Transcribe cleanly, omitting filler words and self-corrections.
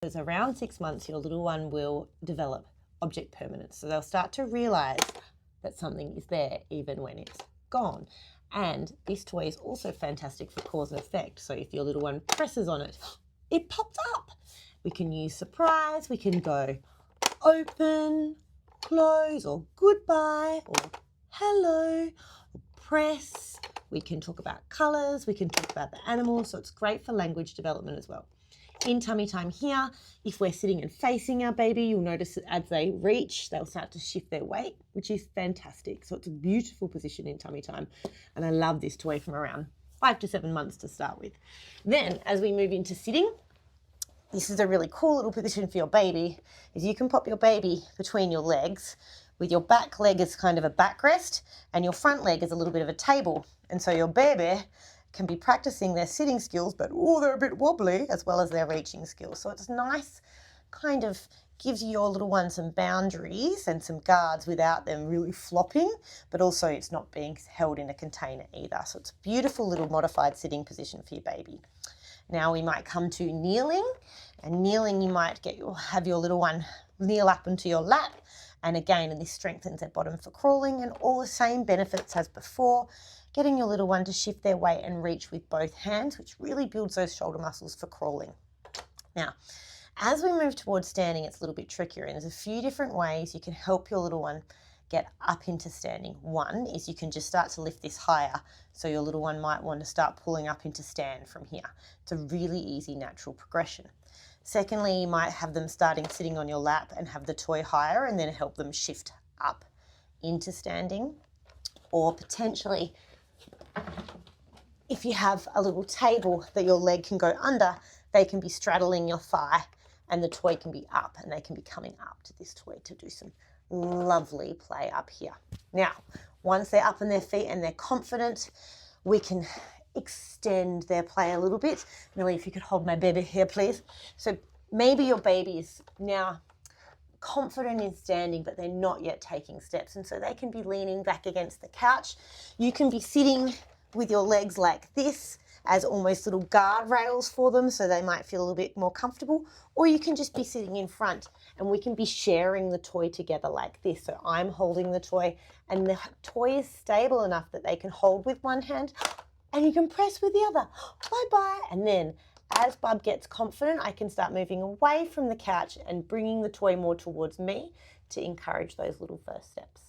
Because around 6 months, your little one will develop object permanence. So they'll start to realize that something is there even when it's gone. And this toy is also fantastic for cause and effect. So if your little one presses on it, it pops up. We can use surprise. We can go open, close, or goodbye, or hello, or press. We can talk about colors. We can talk about the animals. So it's great for language development as well. In tummy time here, if we're sitting and facing our baby, you'll notice that as they reach, they'll start to shift their weight, which is fantastic. So it's a beautiful position in tummy time. And I love this toy from around 5 to 7 months to start with. Then as we move into sitting, this is a really cool little position for your baby, is you can pop your baby between your legs with your back leg as kind of a backrest and your front leg is a little bit of a table. And so your baby can be practicing their sitting skills, but they're a bit wobbly, as well as their reaching skills. So it's nice, kind of gives your little one some boundaries and some guards without them really flopping, but also it's not being held in a container either. So it's a beautiful little modified sitting position for your baby. Now we might come to kneeling, and kneeling you might have your little one kneel up into your lap, and again, and this strengthens their bottom for crawling, and all the same benefits as before, getting your little one to shift their weight and reach with both hands, which really builds those shoulder muscles for crawling. Now, as we move towards standing, it's a little bit trickier, and there's a few different ways you can help your little one get up into standing. One is you can just start to lift this higher, so your little one might want to start pulling up into stand from here. It's a really easy natural progression. Secondly, you might have them starting sitting on your lap and have the toy higher and then help them shift up into standing. Or potentially, if you have a little table that your leg can go under, they can be straddling your thigh and the toy can be up and they can be coming up to this toy to do some lovely play up here. Now, once they're up on their feet and they're confident, we can extend their play a little bit. Millie, if you could hold my baby here, please. So maybe your baby is now confident in standing, but they're not yet taking steps. And so they can be leaning back against the couch. You can be sitting with your legs like this as almost little guardrails for them, so they might feel a little bit more comfortable, or you can just be sitting in front and we can be sharing the toy together like this. So I'm holding the toy and the toy is stable enough that they can hold with one hand and you can press with the other. Bye-bye. And then as Bub gets confident, I can start moving away from the couch and bringing the toy more towards me to encourage those little first steps.